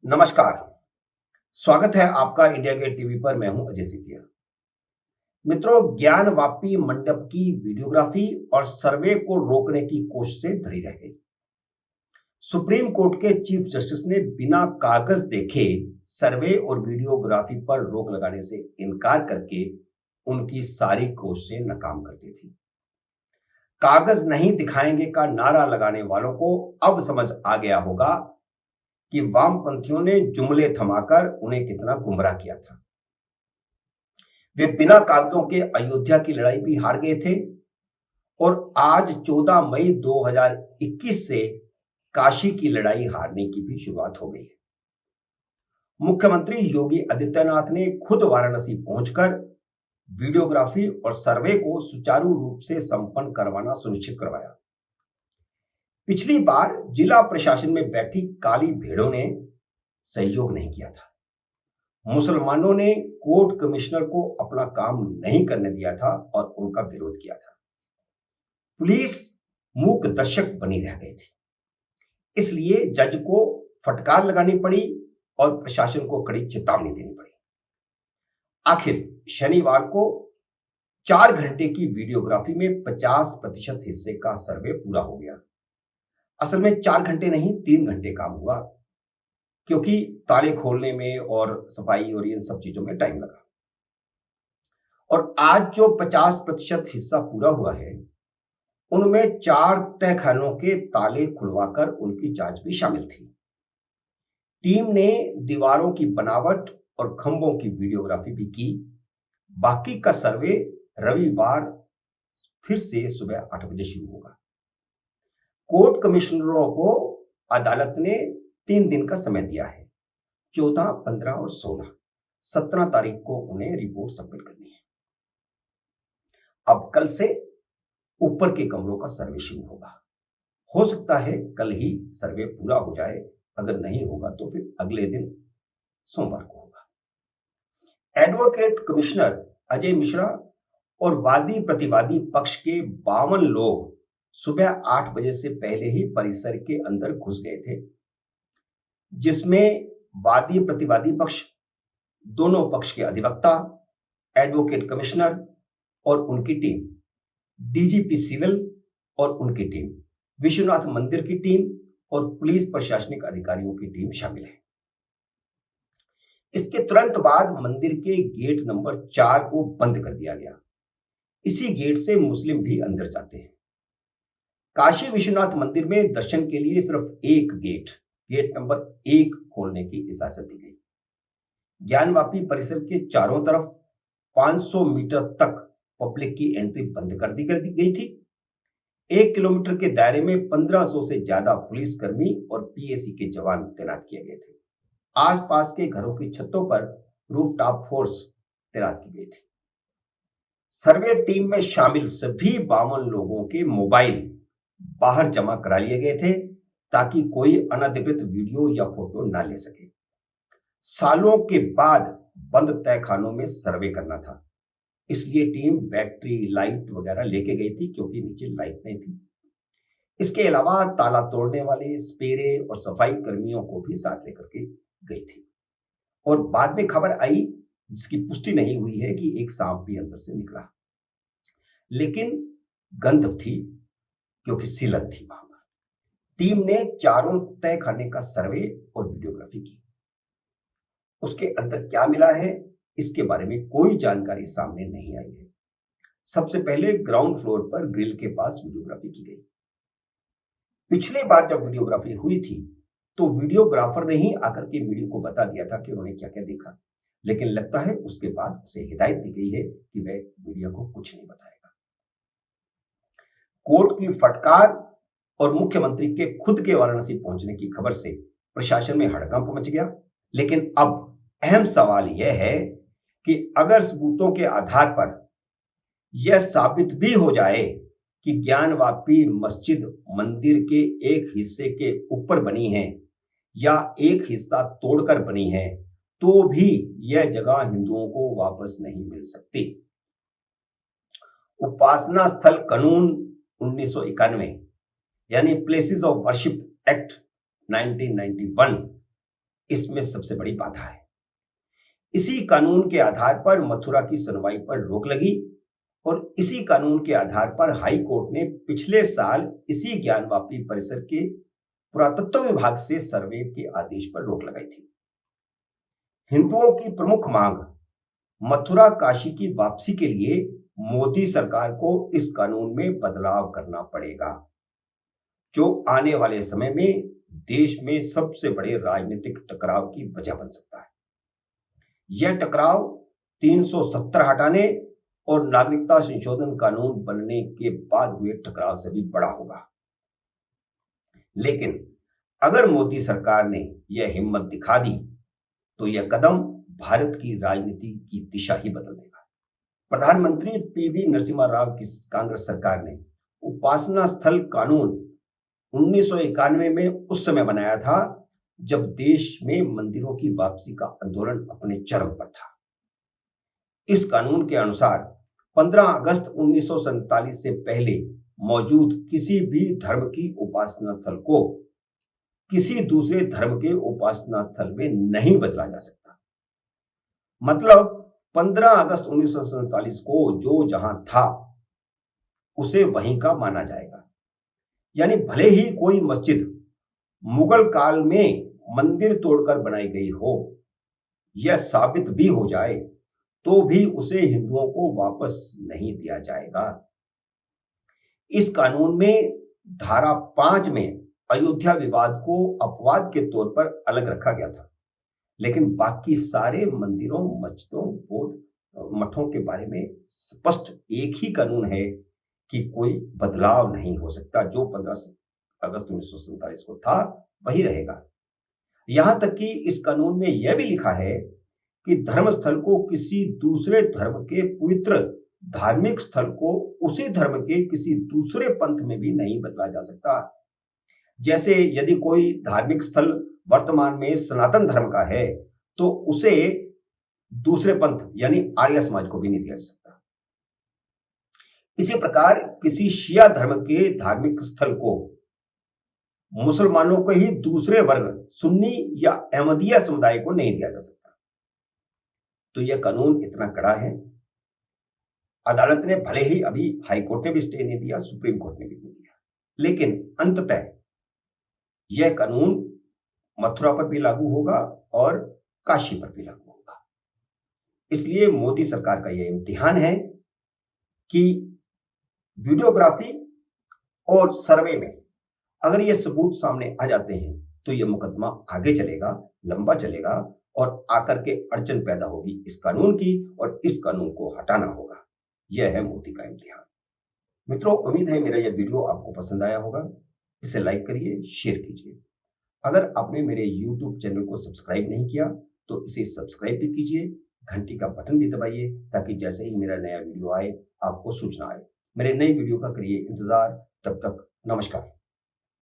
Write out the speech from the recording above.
नमस्कार। स्वागत है आपका इंडिया गेट टीवी पर। मैं हूं अजय सिटिया। मित्रों, ज्ञान वापी मंडप की वीडियोग्राफी और सर्वे को रोकने की कोशिशें धरी रह गई। सुप्रीम कोर्ट के चीफ जस्टिस ने बिना कागज देखे सर्वे और वीडियोग्राफी पर रोक लगाने से इनकार करके उनकी सारी कोशिशें नाकाम कर दी थी। कागज नहीं दिखाएंगे का नारा लगाने वालों को अब समझ आ गया होगा कि वामपंथियों ने जुमले थमाकर उन्हें कितना गुमराह किया था। वे बिना कागजों के अयोध्या की लड़ाई भी हार गए थे और आज 14 मई 2021 से काशी की लड़ाई हारने की भी शुरुआत हो गई है। मुख्यमंत्री योगी आदित्यनाथ ने खुद वाराणसी पहुंचकर वीडियोग्राफी और सर्वे को सुचारू रूप से संपन्न करवाना सुनिश्चित करवाया। पिछली बार जिला प्रशासन में बैठी काली भेड़ों ने सहयोग नहीं किया था। मुसलमानों ने कोर्ट कमिश्नर को अपना काम नहीं करने दिया था और उनका विरोध किया था। पुलिस मूक दर्शक बनी रह गई थी। इसलिए जज को फटकार लगानी पड़ी और प्रशासन को कड़ी चेतावनी देनी पड़ी। आखिर शनिवार को 4 घंटे की वीडियोग्राफी में 50% हिस्से का सर्वे पूरा हो गया। असल में 4 घंटे नहीं, 3 घंटे काम हुआ, क्योंकि ताले खोलने में और सफाई और इन सब चीजों में टाइम लगा। और आज जो 50% हिस्सा पूरा हुआ है, उनमें 4 तहखानों के ताले खुलवाकर उनकी जांच भी शामिल थी। टीम ने दीवारों की बनावट और खंभों की वीडियोग्राफी भी की। बाकी का सर्वे रविवार फिर से सुबह 8 बजे शुरू होगा। कोर्ट कमिश्नरों को अदालत ने 3 दिन का समय दिया है। 14, 15 और 16, 17 तारीख को उन्हें रिपोर्ट सबमिट करनी है। अब कल से ऊपर के कमरों का सर्वे शुरू होगा। हो सकता है कल ही सर्वे पूरा हो जाए, अगर नहीं होगा तो फिर अगले दिन सोमवार को होगा। एडवोकेट कमिश्नर अजय मिश्रा और वादी प्रतिवादी पक्ष के 52 लोग सुबह 8 बजे से पहले ही परिसर के अंदर घुस गए थे, जिसमें वादी प्रतिवादी पक्ष, दोनों पक्ष के अधिवक्ता, एडवोकेट कमिश्नर और उनकी टीम, डीजीपी सिविल और उनकी टीम, विश्वनाथ मंदिर की टीम और पुलिस प्रशासनिक अधिकारियों की टीम शामिल है। इसके तुरंत बाद मंदिर के गेट नंबर 4 को बंद कर दिया गया। इसी गेट से मुस्लिम भी अंदर जाते हैं। काशी विश्वनाथ मंदिर में दर्शन के लिए सिर्फ एक गेट नंबर 1 खोलने की इजाजत दी गई। ज्ञानवापी परिसर के चारों तरफ 500 मीटर तक पब्लिक की एंट्री बंद कर दी गई थी। 1 किलोमीटर के दायरे में 1500 से ज्यादा पुलिसकर्मी और पीएसी के जवान तैनात किए गए थे। आसपास के घरों की छतों पर रूफटॉप फोर्स तैनात की गई थी। सर्वे टीम में शामिल सभी 52 लोगों के मोबाइल बाहर जमा करा लिए गए थे, ताकि कोई अनधिकृत वीडियो या फोटो ना ले सके। सालों के बाद बंद तहखानों में सर्वे करना था, इसलिए टीम बैटरी, लाइट वगैरह लेके गई थी, क्योंकि नीचे लाइट नहीं थी। इसके अलावा ताला तोड़ने वाले, स्पेरे और सफाई कर्मियों को भी साथ लेकर के गई थी। और बाद में खबर आई, जिसकी पुष्टि नहीं हुई है, कि एक सांप भी अंदर से निकला, लेकिन गंध थी क्योंकि सीलन थी वहां पर। टीम ने चारों तहखाने का सर्वे और वीडियोग्राफी की। उसके अंदर क्या मिला है, इसके बारे में कोई जानकारी सामने नहीं आई है। सबसे पहले ग्राउंड फ्लोर पर ग्रिल के पास वीडियोग्राफी की गई। पिछली बार जब वीडियोग्राफी हुई थी, तो वीडियोग्राफर ने ही आकर के मीडिया को बता दिया था कि उन्होंने क्या क्या देखा, लेकिन लगता है उसके बाद उसे हिदायत दी गई है कि वह मीडिया को कुछ नहीं बताएगा। कोर्ट की फटकार और मुख्यमंत्री के खुद के वाराणसी पहुंचने की खबर से प्रशासन में हड़कंप मच गया। लेकिन अब अहम सवाल यह है कि अगर सबूतों के आधार पर यह साबित भी हो जाए कि ज्ञानवापी मस्जिद मंदिर के एक हिस्से के ऊपर बनी है या एक हिस्सा तोड़कर बनी है, तो भी यह जगह हिंदुओं को वापस नहीं मिल सकती। उपासना स्थल कानून 1991 यानी प्लेसेस ऑफ वर्शिप एक्ट 1991 इसमें सबसे बड़ी बाधा है। इसी कानून के आधार पर मथुरा की सुनवाई पर रोक लगी और इसी कानून के आधार पर हाई कोर्ट ने पिछले साल इसी ज्ञानवापी परिसर के पुरातत्व विभाग से सर्वे के आदेश पर रोक लगाई थी। हिंदुओं की प्रमुख मांग मथुरा काशी की वापसी के लिए मोदी सरकार को इस कानून में बदलाव करना पड़ेगा, जो आने वाले समय में देश में सबसे बड़े राजनीतिक टकराव की वजह बन सकता है। यह टकराव 370 हटाने और नागरिकता संशोधन कानून बनने के बाद हुए टकराव से भी बड़ा होगा। लेकिन अगर मोदी सरकार ने यह हिम्मत दिखा दी तो यह कदम भारत की राजनीति की दिशा ही बदल देगा। प्रधानमंत्री पीवी नरसिम्हा राव की कांग्रेस सरकार ने उपासना स्थल कानून 1991 में उस समय बनाया था जब देश में मंदिरों की वापसी का आंदोलन अपने चरम पर था। इस कानून के अनुसार 15 अगस्त 1947 से पहले मौजूद किसी भी धर्म की उपासना स्थल को किसी दूसरे धर्म के उपासना स्थल में नहीं बदला जा सकता। मतलब 15 अगस्त 1947 को जो जहां था उसे वहीं का माना जाएगा। यानी भले ही कोई मस्जिद मुगल काल में मंदिर तोड़कर बनाई गई हो, यह साबित भी हो जाए तो भी उसे हिंदुओं को वापस नहीं दिया जाएगा। इस कानून में धारा 5 में अयोध्या विवाद को अपवाद के तौर पर अलग रखा गया था, लेकिन बाकी सारे मंदिरों, मस्जिदों, बौद्ध मठों के बारे में स्पष्ट एक ही कानून है कि कोई बदलाव नहीं हो सकता। जो 15 अगस्त 1947 को था वही रहेगा। यहां तक कि इस कानून में यह भी लिखा है कि धर्मस्थल को किसी दूसरे धर्म के पवित्र धार्मिक स्थल को उसी धर्म के किसी दूसरे पंथ में भी नहीं बदला जा सकता। जैसे यदि कोई धार्मिक स्थल वर्तमान में सनातन धर्म का है तो उसे दूसरे पंथ यानी आर्य समाज को भी नहीं दिया जा सकता। इसी प्रकार किसी शिया धर्म के धार्मिक स्थल को मुसलमानों को ही दूसरे वर्ग सुन्नी या अहमदिया समुदाय को नहीं दिया जा सकता। तो यह कानून इतना कड़ा है। अदालत ने भले ही अभी हाई कोर्ट ने भी स्टे नहीं दिया, सुप्रीम कोर्ट ने भी नहीं दिया, लेकिन अंततः यह कानून मथुरा पर भी लागू होगा और काशी पर भी लागू होगा। इसलिए मोदी सरकार का यह इम्तिहान है कि वीडियोग्राफी और सर्वे में अगर ये सबूत सामने आ जाते हैं तो यह मुकदमा आगे चलेगा, लंबा चलेगा और आकर के अड़चन पैदा होगी इस कानून की और इस कानून को हटाना होगा। यह है मोदी का इम्तिहान। मित्रों, उम्मीद है मेरा यह वीडियो आपको पसंद आया होगा। इसे लाइक करिए, शेयर कीजिए। अगर आपने मेरे YouTube चैनल को सब्सक्राइब नहीं किया तो इसे सब्सक्राइब भी कीजिए, घंटी का बटन भी दबाइए ताकि जैसे ही मेरा नया वीडियो आए आपको सूचना आए। मेरे नए वीडियो का करिए इंतजार। तब तक नमस्कार।